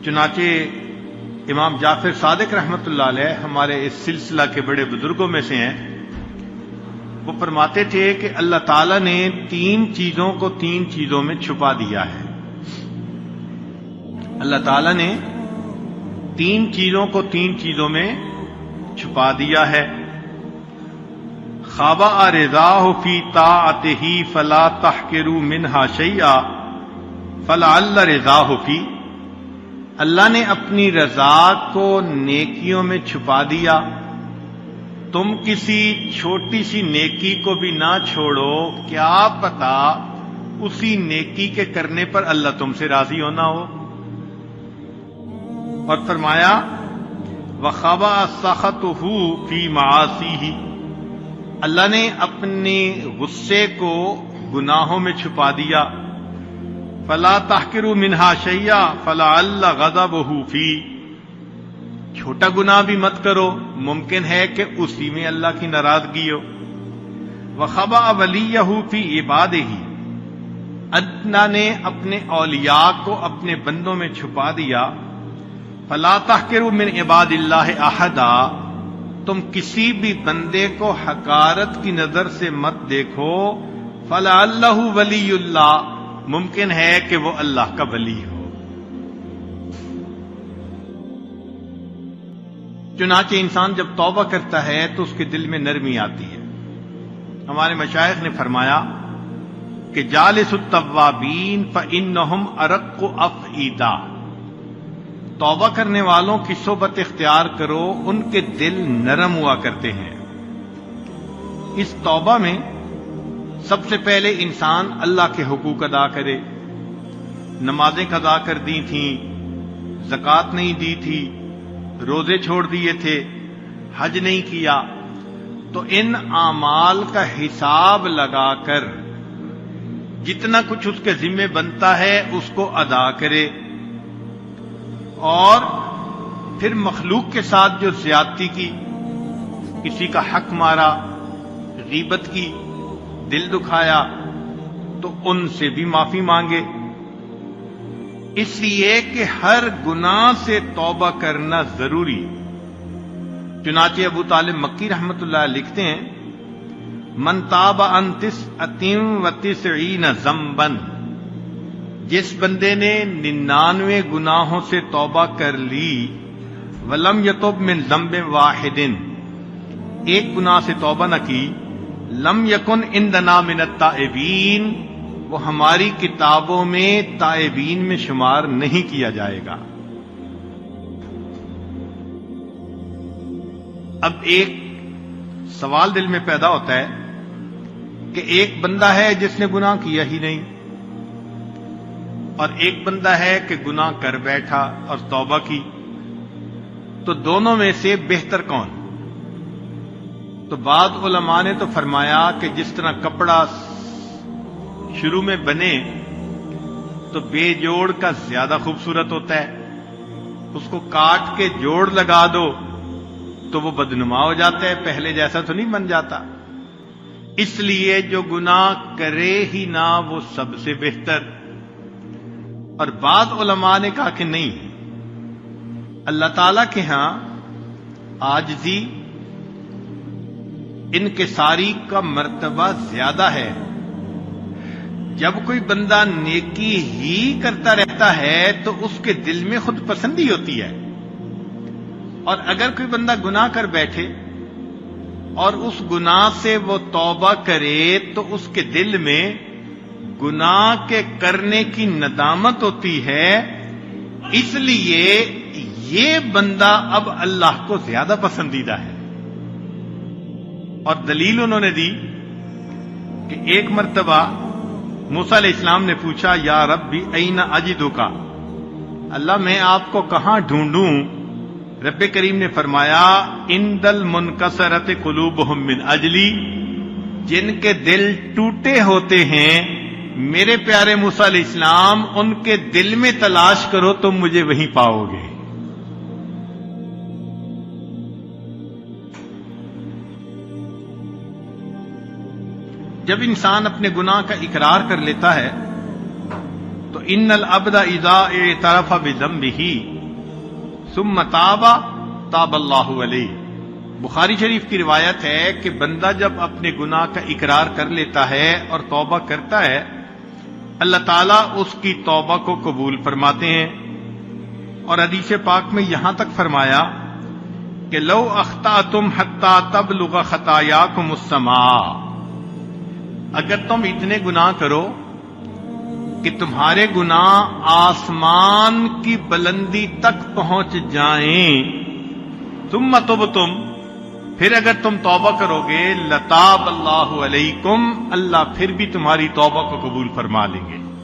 چنانچہ امام جعفر صادق رحمۃ اللہ علیہ ہمارے اس سلسلہ کے بڑے بزرگوں میں سے ہیں، وہ فرماتے تھے کہ اللہ تعالیٰ نے 3 چیزوں کو 3 چیزوں میں چھپا دیا ہے۔ اللہ تعالیٰ نے 3 چیزوں کو 3 چیزوں میں چھپا دیا ہے۔ خابا رضاہ فی طاعتہ فلا تحقروا منہا شیئا فلعل رضاہ فی، اللہ نے اپنی رضا کو نیکیوں میں چھپا دیا، تم کسی چھوٹی سی نیکی کو بھی نہ چھوڑو، کیا پتا اسی نیکی کے کرنے پر اللہ تم سے راضی ہونا ہو۔ اور فرمایا وَخَبَأَ سَخَطُهُ فِي مَعَاصِيهِ، اللہ نے اپنے غصے کو گناہوں میں چھپا دیا۔ فَلَا تَحْقِرُوا مِنْهَا شَيْئًا فَلَعَلَّ غَضَبَهُ فِيهِ، چھوٹا گناہ بھی مت کرو، ممکن ہے کہ اسی میں اللہ کی ناراضگی ہو۔ وَخَبَأَ وَلِيَّهُ فِي عِبَادِهِ، اللہ نے اپنے اولیاء کو اپنے بندوں میں چھپا دیا۔ فَلَا تَحْقِرُوا مِنْ عِبَادِ اللَّهِ أَحَدًا، تم کسی بھی بندے کو حقارت کی نظر سے مت دیکھو۔ فَلَعَلَّهُ وَلِيُّ اللَّهِ، ممکن ہے کہ وہ اللہ کا ولی ہو۔ چنانچہ انسان جب توبہ کرتا ہے تو اس کے دل میں نرمی آتی ہے۔ ہمارے مشائخ نے فرمایا کہ جالس التوابین فإنہم ارق افئدہ، توبہ کرنے والوں کی صحبت اختیار کرو، ان کے دل نرم ہوا کرتے ہیں۔ اس توبہ میں سب سے پہلے انسان اللہ کے حقوق ادا کرے، نمازیں قضا کر دی تھیں، زکوٰۃ نہیں دی تھی، روزے چھوڑ دیے تھے، حج نہیں کیا، تو ان اعمال کا حساب لگا کر جتنا کچھ اس کے ذمہ بنتا ہے اس کو ادا کرے، اور پھر مخلوق کے ساتھ جو زیادتی کی، کسی کا حق مارا، غیبت کی، دل دکھایا، تو ان سے بھی معافی مانگے، اس لیے کہ ہر گناہ سے توبہ کرنا ضروری۔ چنانچہ ابو طالب مکی رحمۃ اللہ لکھتے ہیں من تاب عن 99 ذنبا، جس بندے نے 99 گناہوں سے توبہ کر لی، ولم یتب من ذنب واحد، ایک گناہ سے توبہ نہ کی، لم یکن عندنا من التائبین، وہ ہماری کتابوں میں تائبین میں شمار نہیں کیا جائے گا۔ اب ایک سوال دل میں پیدا ہوتا ہے کہ ایک بندہ ہے جس نے گناہ کیا ہی نہیں، اور ایک بندہ ہے کہ گناہ کر بیٹھا اور توبہ کی، تو دونوں میں سے بہتر کون؟ تو بعض علماء نے تو فرمایا کہ جس طرح کپڑا شروع میں بنے تو بے جوڑ کا زیادہ خوبصورت ہوتا ہے، اس کو کاٹ کے جوڑ لگا دو تو وہ بدنما ہو جاتا ہے، پہلے جیسا تو نہیں بن جاتا۔ اس لیے جو گناہ کرے ہی نہ وہ سب سے بہتر۔ اور بعض علماء نے کہا کہ نہیں، اللہ تعالی کے ہاں عاجزی، انکساری کا مرتبہ زیادہ ہے۔ جب کوئی بندہ نیکی ہی کرتا رہتا ہے تو اس کے دل میں خود پسندی ہوتی ہے، اور اگر کوئی بندہ گناہ کر بیٹھے اور اس گناہ سے وہ توبہ کرے تو اس کے دل میں گناہ کے کرنے کی ندامت ہوتی ہے، اس لیے یہ بندہ اب اللہ کو زیادہ پسندیدہ ہے۔ اور دلیل انہوں نے دی کہ ایک مرتبہ موسیٰ علیہ السلام نے پوچھا یا ربی این اجدک، اللہ میں آپ کو کہاں ڈھونڈوں؟ رب کریم نے فرمایا عند المنکسرۃ قلوبہم من اجلی، جن کے دل ٹوٹے ہوتے ہیں میرے پیارے موسیٰ علیہ السلام، ان کے دل میں تلاش کرو تم مجھے وہیں پاؤ گے۔ جب انسان اپنے گناہ کا اقرار کر لیتا ہے تو ان العبد اذا اعترف بذنبہ، ثم تاب تاب اللہ علیہ۔ بخاری شریف کی روایت ہے کہ بندہ جب اپنے گناہ کا اقرار کر لیتا ہے اور توبہ کرتا ہے، اللہ تعالیٰ اس کی توبہ کو قبول فرماتے ہیں۔ اور حدیث پاک میں یہاں تک فرمایا کہ لو اخطأتم حتی تبلغ خطایاکم السماء، اگر تم اتنے گناہ کرو کہ تمہارے گناہ آسمان کی بلندی تک پہنچ جائیں، ثم تبتم، پھر اگر تم توبہ کرو گے، لتاب اللہ علیکم، اللہ پھر بھی تمہاری توبہ کو قبول فرما لیں گے۔